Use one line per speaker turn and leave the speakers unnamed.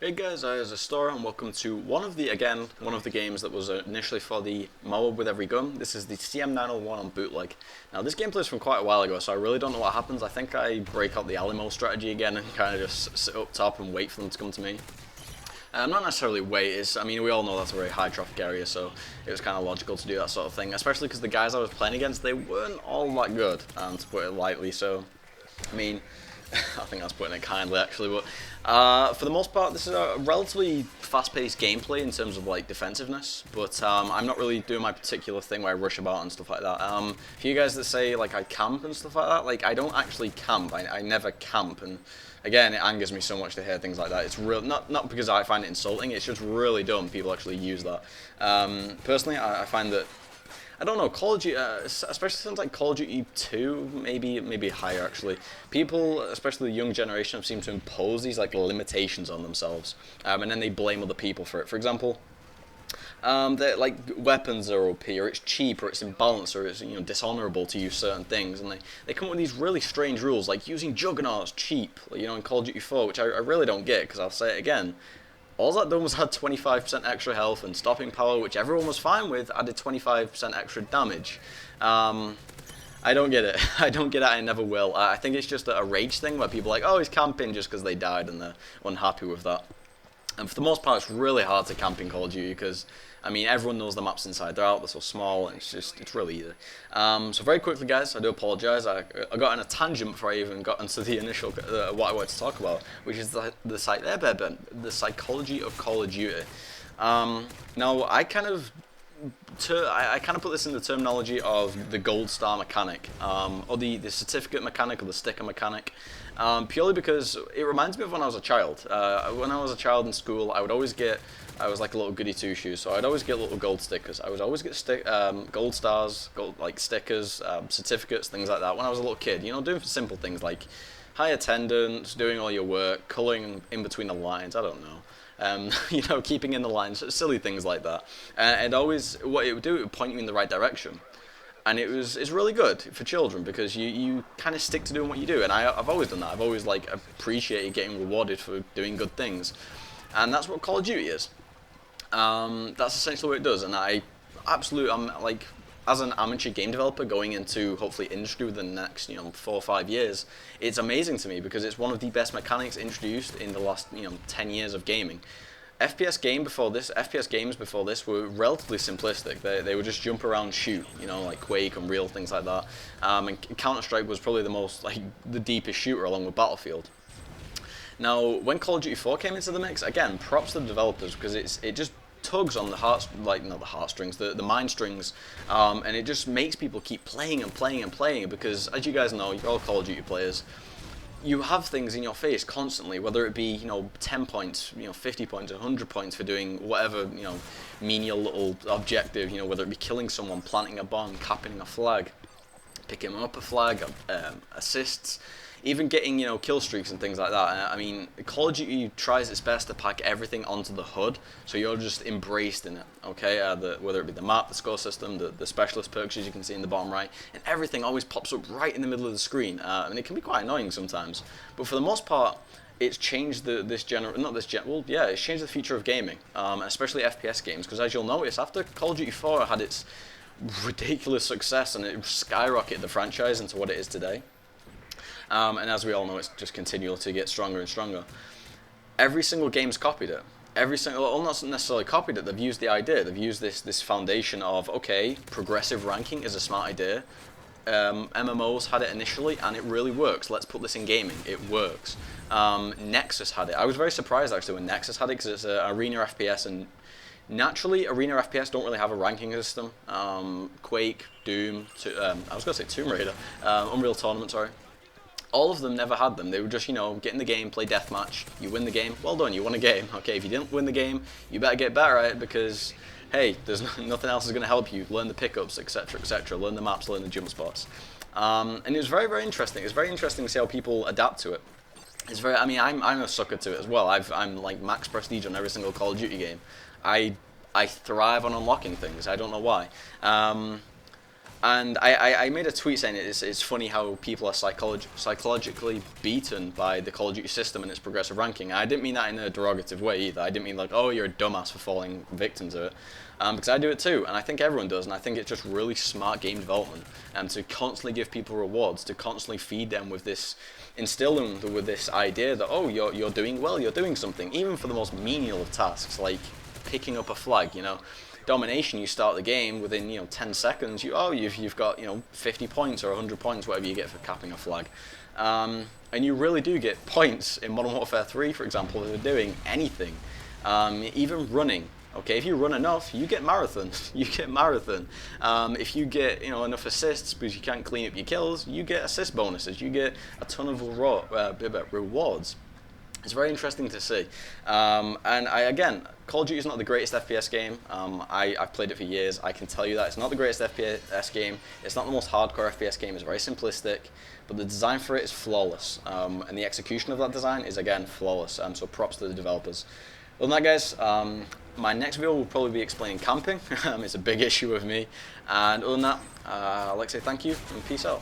Hey guys, it's Astora and welcome to one of the games that was initially for the MOAB with every gun. This is the CM901 on bootleg. Now this gameplay is from quite a while ago, so I really don't know what happens. I think I break out the Alamo strategy again and kind of just sit up top and wait for them to come to me. Not necessarily wait, we all know that's a very high traffic area, so it was kind of logical to do that sort of thing, especially because the guys I was playing against, they weren't all that good, to put it lightly, so, I mean, I think that's putting it kindly actually, but for the most part this is a relatively fast-paced gameplay in terms of like defensiveness, but I'm not really doing my particular thing where I rush about and stuff like that. For you guys that say like I camp and stuff like that, like I don't actually camp, I never camp, and again it angers me so much to hear things like that. It's real, not because I find it insulting, it's just really dumb people actually use that. Personally I find that I don't know, Call of Duty, especially since like Call of Duty 2, maybe higher actually, people, especially the young generation, have seemed to impose these like limitations on themselves, and then they blame other people for it. For example, that like weapons are OP, or it's cheap, or it's imbalanced, or it's dishonorable to use certain things, and they come up with these really strange rules, like using Juggernauts cheap, in Call of Duty 4, which I really don't get, because I'll say it again. All that done was add 25% extra health, and stopping power, which everyone was fine with, added 25% extra damage. I don't get it. I don't get it, I never will. I think it's just a rage thing where people are like, oh, he's camping just because they died and they're unhappy with that. And for the most part, it's really hard to camp in Call of Duty because, everyone knows the maps inside, they're out, they're so small, and it's really easy. So very quickly, guys, I do apologise. I got on a tangent before I even got into the initial, what I wanted to talk about, which is the psychology of Call of Duty. Now, I kind of put this in the terminology of the gold star mechanic, or the certificate mechanic, or the sticker mechanic, purely because it reminds me of when I was a child. When I was a child in school, I was like a little goody two-shoes, so I'd always get little gold stickers. I would always get gold stars, like stickers, certificates, things like that when I was a little kid. Doing simple things like high attendance, doing all your work, colouring in between the lines, I don't know. Keeping in the lines, silly things like that. And always, what it would do, it would point you in the right direction. And it's really good for children because you kind of stick to doing what you do. And I've always done that. I've always like appreciated getting rewarded for doing good things. And that's what Call of Duty is. That's essentially what it does. And I'm like, as an amateur game developer going into hopefully industry within the next 4 or 5 years, it's amazing to me because it's one of the best mechanics introduced in the last 10 years of gaming. FPS games before this were relatively simplistic. They would just jump around, shoot, like Quake, Unreal, things like that. And Counter-Strike was probably the deepest shooter along with Battlefield. Now, when Call of Duty 4 came into the mix, again, props to the developers because it just tugs on the the mind strings, and it just makes people keep playing and playing and playing because, as you guys know, you're all Call of Duty players. You have things in your face constantly, whether it be 10 points, 50 points, 100 points for doing whatever menial little objective, whether it be killing someone, planting a bomb, capping a flag, picking up a flag, assists, even getting kill streaks and things like that. Call of Duty tries its best to pack everything onto the HUD, so you're just embraced in it. Okay, whether it be the map, the score system, the specialist perks as you can see in the bottom right, and everything always pops up right in the middle of the screen. And it can be quite annoying sometimes, but for the most part, it's changed it's changed the future of gaming, especially FPS games. Because as you'll notice, after Call of Duty 4 had its ridiculous success and it skyrocketed the franchise into what it is today. And as we all know, it's just continual to get stronger and stronger. Every single game's copied it. Not necessarily copied it, they've used the idea. They've used this foundation of, okay, progressive ranking is a smart idea. MMOs had it initially, and it really works. Let's put this in gaming. It works. Nexus had it. I was very surprised, actually, when Nexus had it, because it's an arena FPS, and naturally, arena FPS don't really have a ranking system. Quake, Doom, I was going to say Tomb Raider, Unreal Tournament, sorry. All of them never had them. They were just, get in the game, play deathmatch. You win the game, well done, you won a game. Okay, if you didn't win the game, you better get better at it because, hey, there's nothing else is going to help you. Learn the pickups, etc., etc. Learn the maps, learn the jump spots. And it was very, very interesting. It's very interesting to see how people adapt to it. It's very, I'm a sucker to it as well. I'm like max prestige on every single Call of Duty game. I thrive on unlocking things. I don't know why. And I made a tweet saying it's funny how people are psychologically beaten by the Call of Duty system and its progressive ranking. I didn't mean that in a derogative way either. I didn't mean like, oh, you're a dumbass for falling victim to it. Because I do it too, and I think everyone does, and I think it's just really smart game development, to constantly give people rewards, to constantly feed them with this, instill them with this idea that, oh, you're doing well, you're doing something, even for the most menial of tasks, like picking up a flag, you know. Domination, you start the game within 10 seconds. You've got 50 points or 100 points, whatever you get for capping a flag, and you really do get points in Modern Warfare 3, for example, for doing anything, even running. Okay, if you run enough, you get marathon. You get marathon. If you get enough assists because you can't clean up your kills, you get assist bonuses. You get a ton of rewards. It's very interesting to see. And again, Call of Duty is not the greatest FPS game. I've played it for years. I can tell you that. It's not the greatest FPS game. It's not the most hardcore FPS game. It's very simplistic. But the design for it is flawless. And the execution of that design is, again, flawless. So props to the developers. Other than that, guys, my next video will probably be explaining camping. It's a big issue with me. And other than that, I'd like to say thank you and peace out.